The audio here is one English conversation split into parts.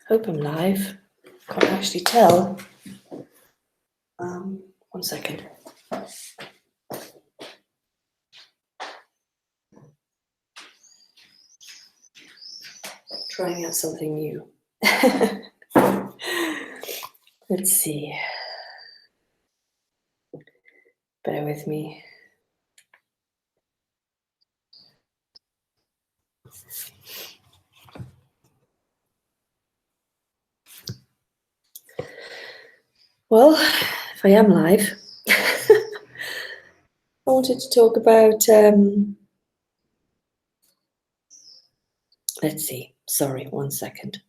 Hope I'm live. Can't actually tell. 1 second. Trying out something new. Let's see. Bear with me. Well, if I am live, I wanted to talk about, let's see, sorry, 1 second.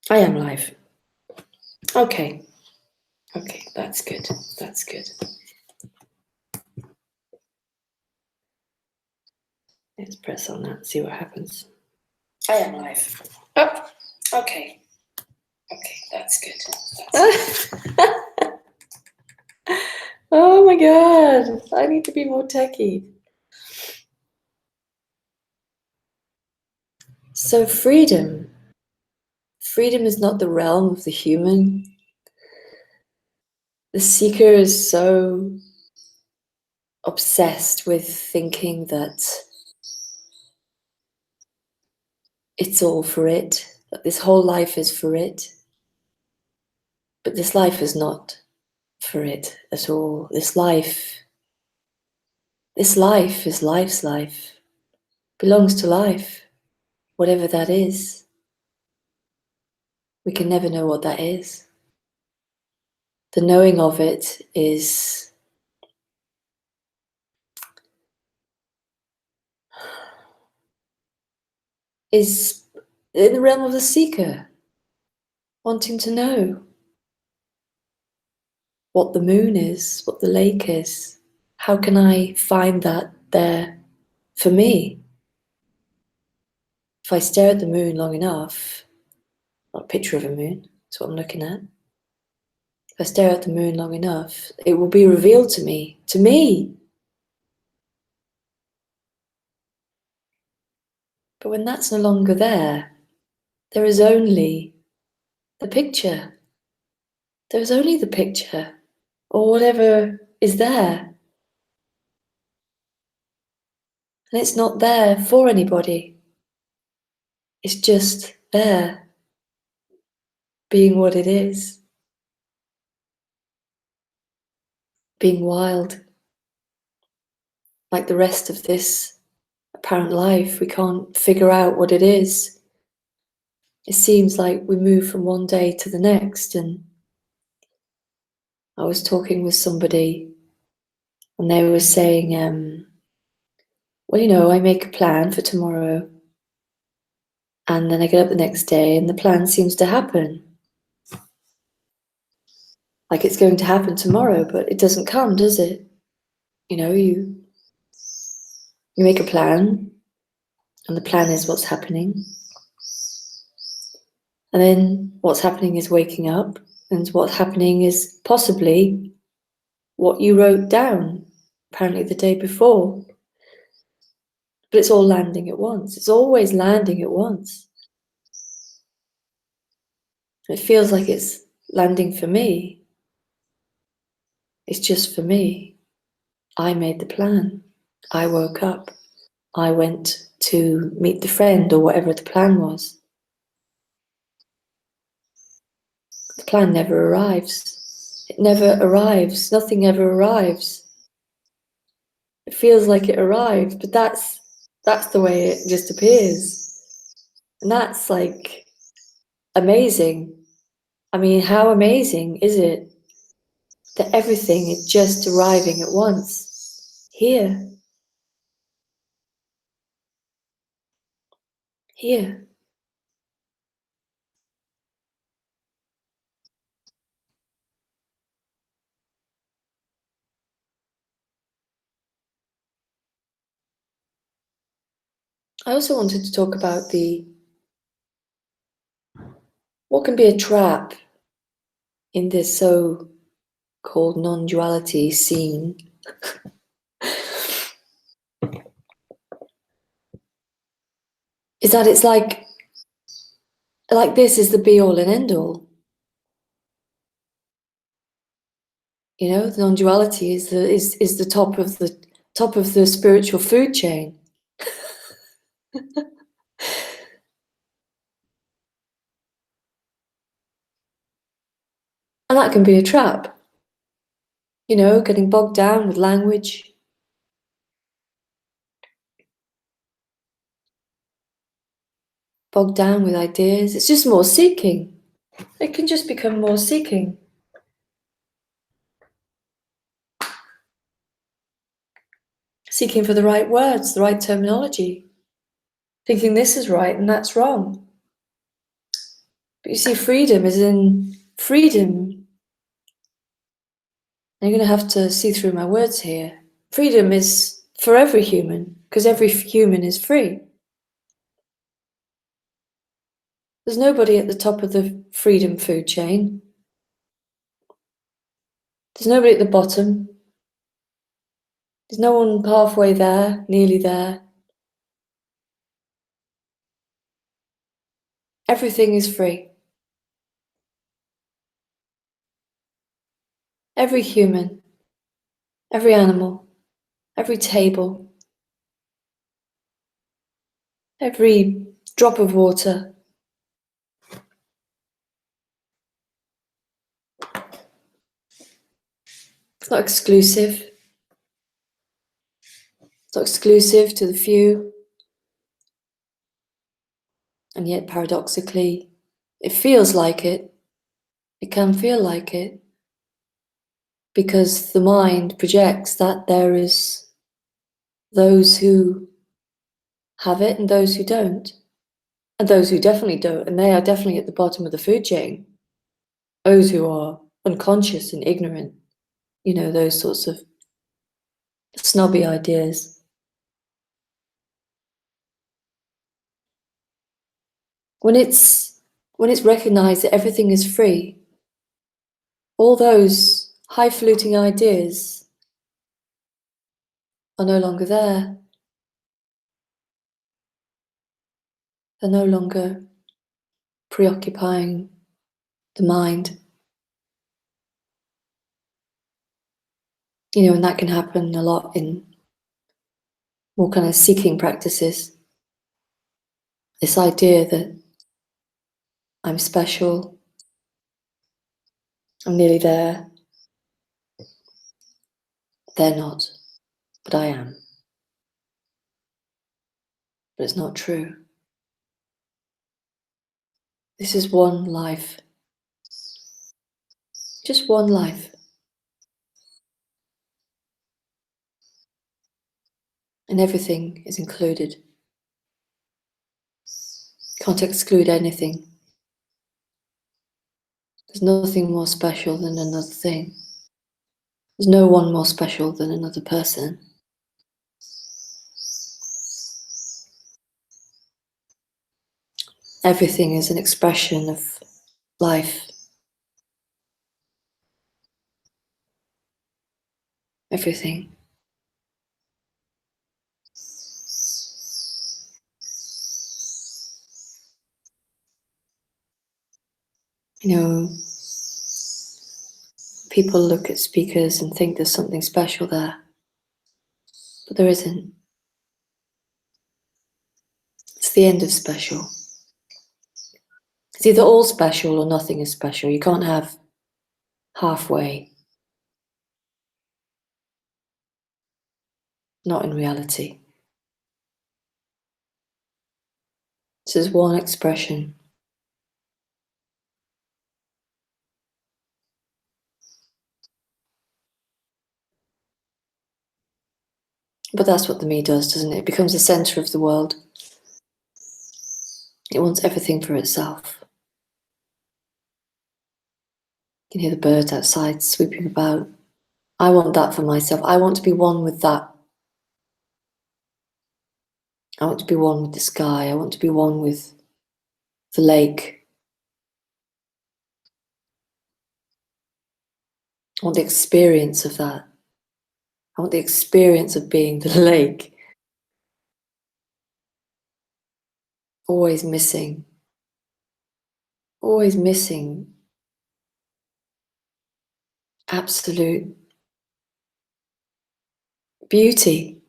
I am live. Okay, that's good, that's good. Let's press on that, see what happens. I am live. Oh, okay, that's good. Oh my god, I need to be more techie. So freedom is not the realm of the human. The seeker is so obsessed with thinking that it's all for it, that this whole life is for it. But this life is not for it at all. This life is life's life, belongs to life, whatever that is. We can never know what that is. The knowing of it is in the realm of the seeker, wanting to know what the moon is, what the lake is. How can I find that there for me? If I stare at the moon long enough, not a picture of a moon, that's what I'm looking at. If I stare at the moon long enough, it will be revealed to me. But when that's no longer there is only the picture. There is only the picture, or whatever is there. And it's not there for anybody. It's just there, being what it is. Being wild. Like the rest of this apparent life, we can't figure out what it is. It seems like we move from one day to the next. And I was talking with somebody and they were saying, well, I make a plan for tomorrow and then I get up the next day and the plan seems to happen. Like it's going to happen tomorrow, but it doesn't come, does it? You make a plan and the plan is what's happening. And then what's happening is waking up, and what's happening is possibly what you wrote down, apparently the day before. But it's all landing at once. It's always landing at once. It feels like it's landing for me. It's just for me. I made the plan. I woke up. I went to meet the friend or whatever the plan was. The plan never arrives. It never arrives. Nothing ever arrives. It feels like it arrived, but that's the way it just appears. And that's like amazing. I mean, how amazing is it that everything is just arriving at once? Here. Here. I also wanted to talk about what can be a trap in this so-called non-duality scene. Is that it's like like this is the be-all and end-all. You know, the non-duality is the top of the spiritual food chain. And that can be a trap. You know, getting bogged down with language, bogged down with ideas. It's just more seeking. It can just become more seeking. Seeking for the right words, the right terminology. Thinking this is right and that's wrong. But you see, freedom is in freedom. And you're going to have to see through my words here. Freedom is for every human, because every human is free. There's nobody at the top of the freedom food chain. There's nobody at the bottom. There's no one halfway there, nearly there. Everything is free. Every human, every animal, every table, every drop of water. It's not exclusive. It's not exclusive to the few. And yet, paradoxically, it feels like it. It can feel like it. Because the mind projects that there is those who have it and those who don't. And those who definitely don't. And they are definitely at the bottom of the food chain. Those who are unconscious and ignorant. You know, those sorts of snobby ideas. When it's recognized that everything is free, all those highfalutin ideas are no longer there. They're no longer preoccupying the mind. You know, and that can happen a lot in more kind of seeking practices. This idea that I'm special, I'm nearly there. They're not, but I am. But it's not true. This is one life. Just one life. And everything is included. Can't exclude anything. There's nothing more special than another thing. There's no one more special than another person. Everything is an expression of life. Everything. You know, people look at speakers and think there's something special there, but there isn't. It's the end of special. It's either all special or nothing is special. You can't have halfway. Not in reality. This is one expression. But that's what the me does, doesn't it? It becomes the center of the world. It wants everything for itself. You can hear the birds outside sweeping about. I want that for myself. I want to be one with that. I want to be one with the sky. I want to be one with the lake. I want the experience of that. I want the experience of being the lake. Always missing. always missing absolute beauty.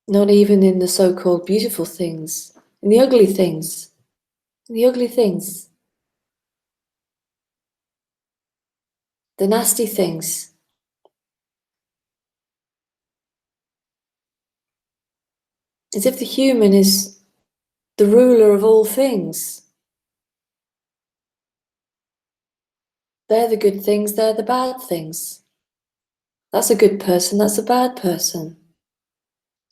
Not even in the so-called beautiful things, in the ugly things, the ugly things, the nasty things. As if the human is the ruler of all things. They're the good things, they're the bad things. That's a good person, that's a bad person.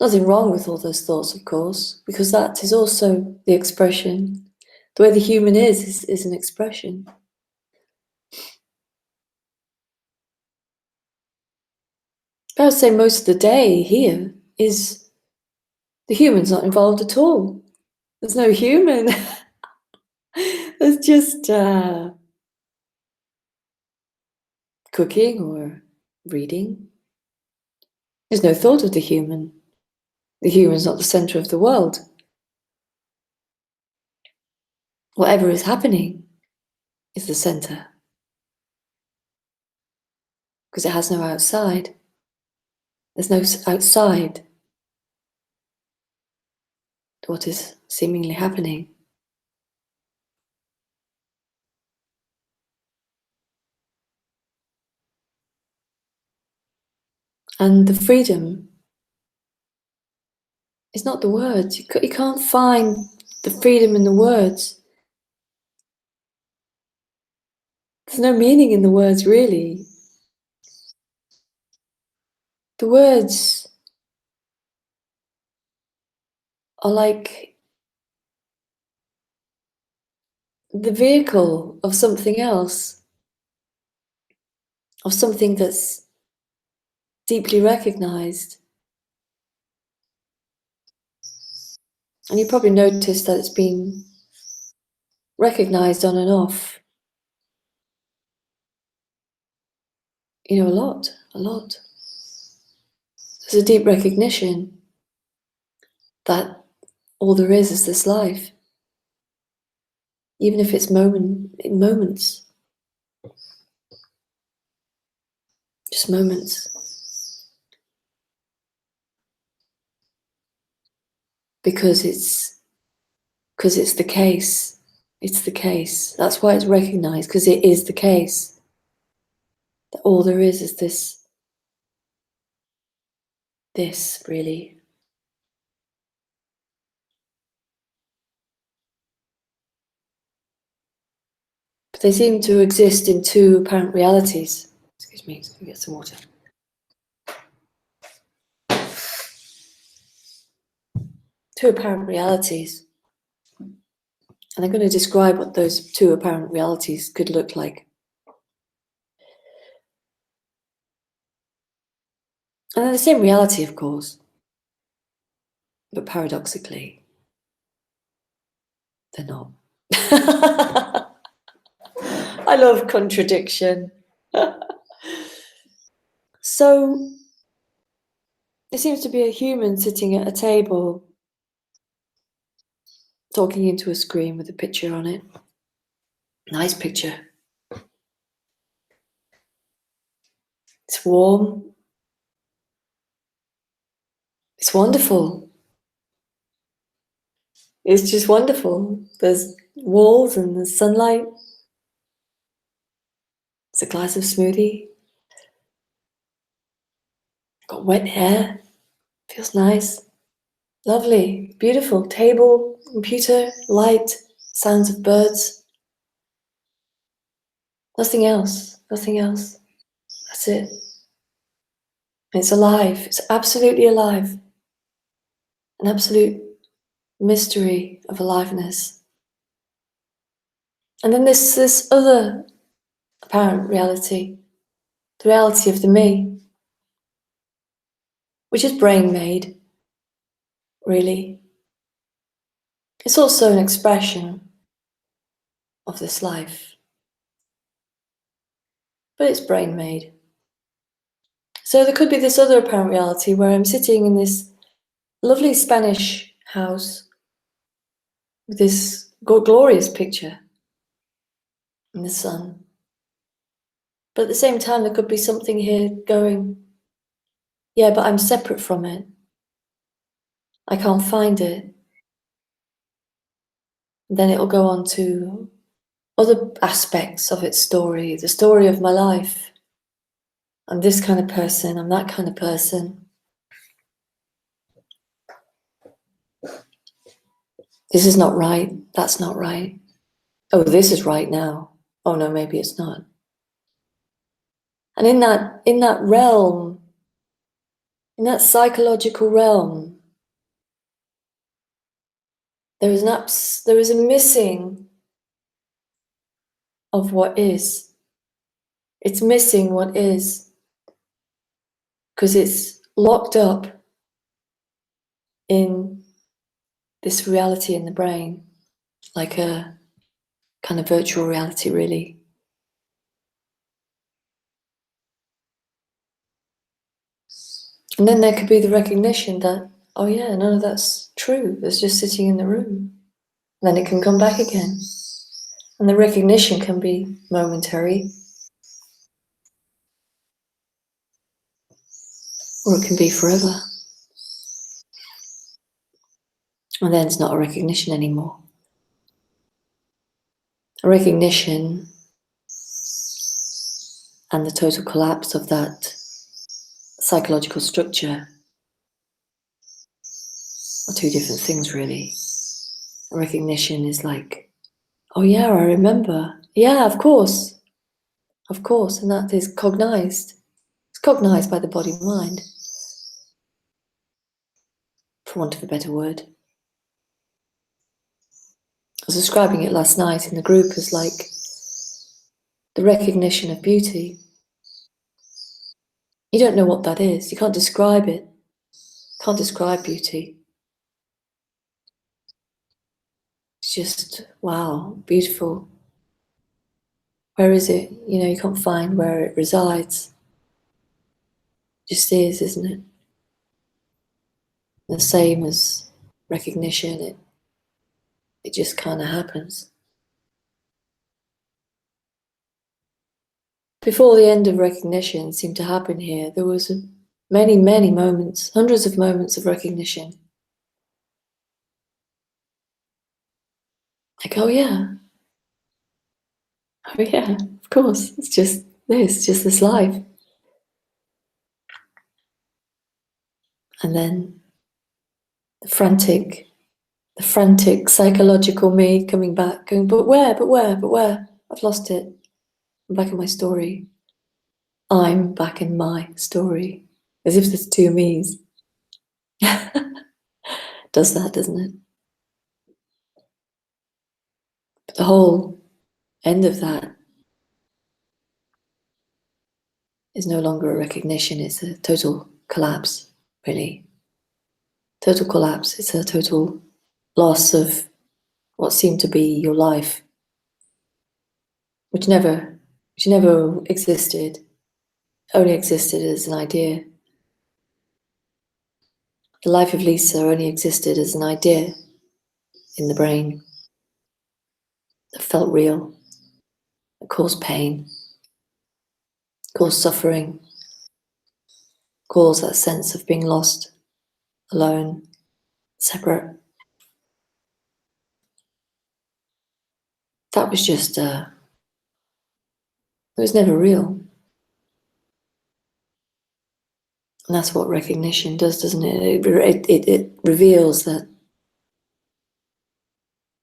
Nothing wrong with all those thoughts, of course, because that is also the expression. The way the human is an expression. I would say most of the day here is the human's not involved at all. There's no human. There's just cooking or reading. There's no thought of the human. The human's not the center of the world. Whatever is happening is the center. Because it has no outside. There's no outside to what is seemingly happening. And the freedom is not the words. You can't find the freedom in the words. There's no meaning in the words, really. The words are like the vehicle of something else, of something that's deeply recognized. And you probably noticed that it's been recognized on and off. You know, a lot. There's a deep recognition that all there is this life. Even if it's in moments. Just moments. Because it's the case. It's the case. That's why it's recognized, because it is the case. That all there is this really. But they seem to exist in two apparent realities. Excuse me, let's go get some water. Two apparent realities. And I'm going to describe what those two apparent realities could look like. And they're the same reality, of course. But paradoxically, they're not. I love contradiction. So, there seems to be a human sitting at a table, talking into a screen with a picture on it. Nice picture. It's warm. It's wonderful. It's just wonderful. There's walls and there's sunlight. It's a glass of smoothie. Got wet hair. Feels nice. Lovely. Beautiful. Table, computer, light, sounds of birds. Nothing else. Nothing else. That's it. It's alive. It's absolutely alive. An absolute mystery of aliveness. And then this other apparent reality, the reality of the me, which is brain-made, really. It's also an expression of this life, but it's brain-made. So there could be this other apparent reality where I'm sitting in this lovely Spanish house with this glorious picture in the sun. But at the same time, there could be something here going, yeah, but I'm separate from it. I can't find it. And then it'll go on to other aspects of its story, the story of my life. I'm this kind of person, I'm that kind of person. This is not right, that's not right. Oh, this is right now. Oh no, maybe it's not. And in that realm, in that psychological realm, there is a missing of what is. It's missing what is, because it's locked up in this reality in the brain, like a kind of virtual reality, really. And then there could be the recognition that, oh yeah, none of that's true. It's just sitting in the room. And then it can come back again. And the recognition can be momentary, or it can be forever. And then it's not a recognition anymore. A recognition and the total collapse of that psychological structure are two different things, really. A recognition is like, oh yeah, I remember. Yeah, of course. Of course. And that is cognized. It's cognized by the body and mind, for want of a better word. I was describing it last night in the group as like the recognition of beauty. You don't know what that is. You can't describe it. You can't describe beauty. It's just, wow, beautiful. Where is it? You know, you can't find where it resides. It just is, isn't it? The same as recognition, it just kind of happens. Before the end of recognition seemed to happen here, there was many, many moments, hundreds of moments of recognition. Like, oh yeah, of course, it's just this life. And then the frantic psychological me coming back, going, but where? I've lost it. I'm back in my story. I'm back in my story. As if there's two me's. Does that, doesn't it? But the whole end of that is no longer a recognition, it's a total collapse, really. Total collapse, it's a total loss of what seemed to be your life, which never existed, only existed as an idea. The life of Lisa only existed as an idea in the brain that felt real, that caused pain, caused suffering, caused that sense of being lost, alone, separate. That was just, it was never real. And that's what recognition does, doesn't it? It reveals that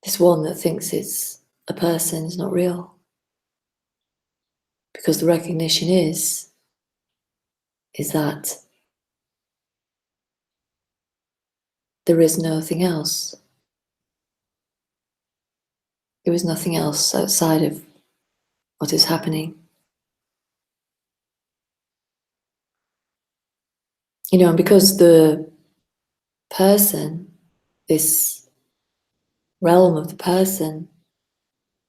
this one that thinks it's a person is not real. Because the recognition is that there is nothing else. There is nothing else outside of what is happening. You know, and because the person, this realm of the person,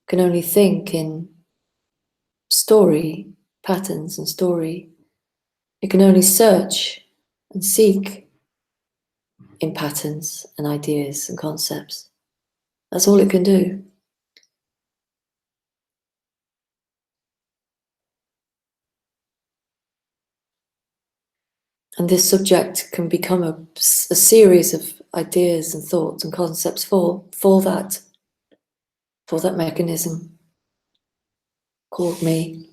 can only think in story, patterns and story, it can only search and seek in patterns and ideas and concepts. That's all it can do. And this subject can become a series of ideas and thoughts and concepts for that mechanism called me.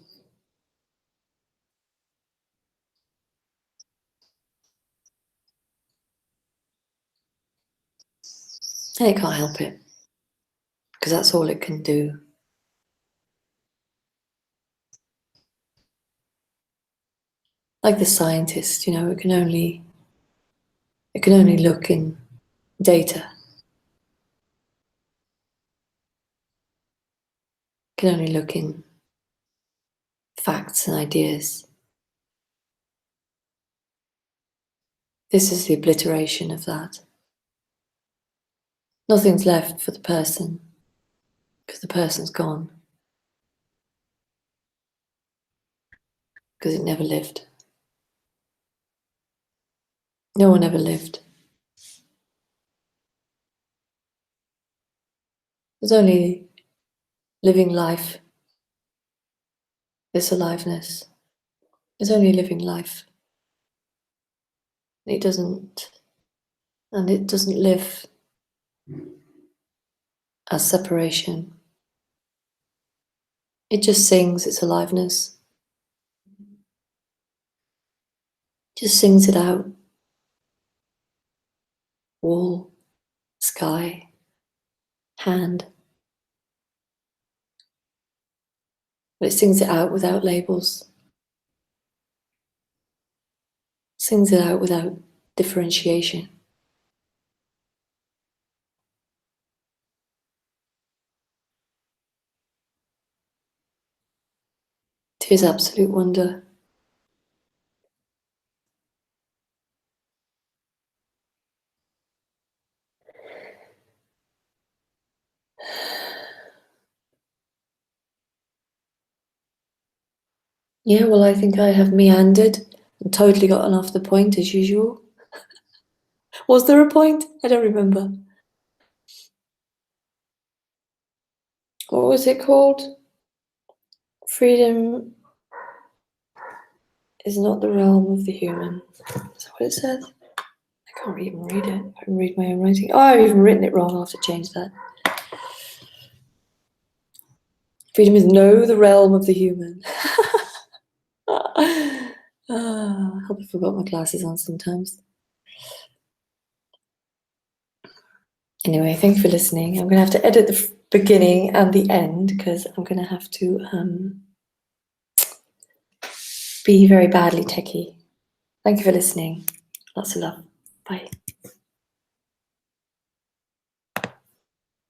And it can't help it, because that's all it can do. Like the scientist, it can only look in data. It can only look in facts and ideas. This is the obliteration of that. Nothing's left for the person, because the person's gone. Because it never lived. No one ever lived. There's only living life. This aliveness. There's only living life. It doesn't live as separation. It just sings its aliveness. Just sings it out. Wall, sky, hand. But it sings it out without labels. Sings it out without differentiation. It is absolute wonder. Yeah, well, I think I have meandered and totally gotten off the point as usual. Was there a point? I don't remember. What was it called? Freedom is not the realm of the human. Is that what it says? I can't even read it. I can read my own writing. Oh, I've even written it wrong. I'll have to change that. Freedom is the realm of the human. I hope I forgot my glasses on sometimes. Anyway, thank you for listening. I'm going to have to edit the beginning and the end, because I'm going to have to be very badly techie. Thank you for listening. Lots of love. Bye.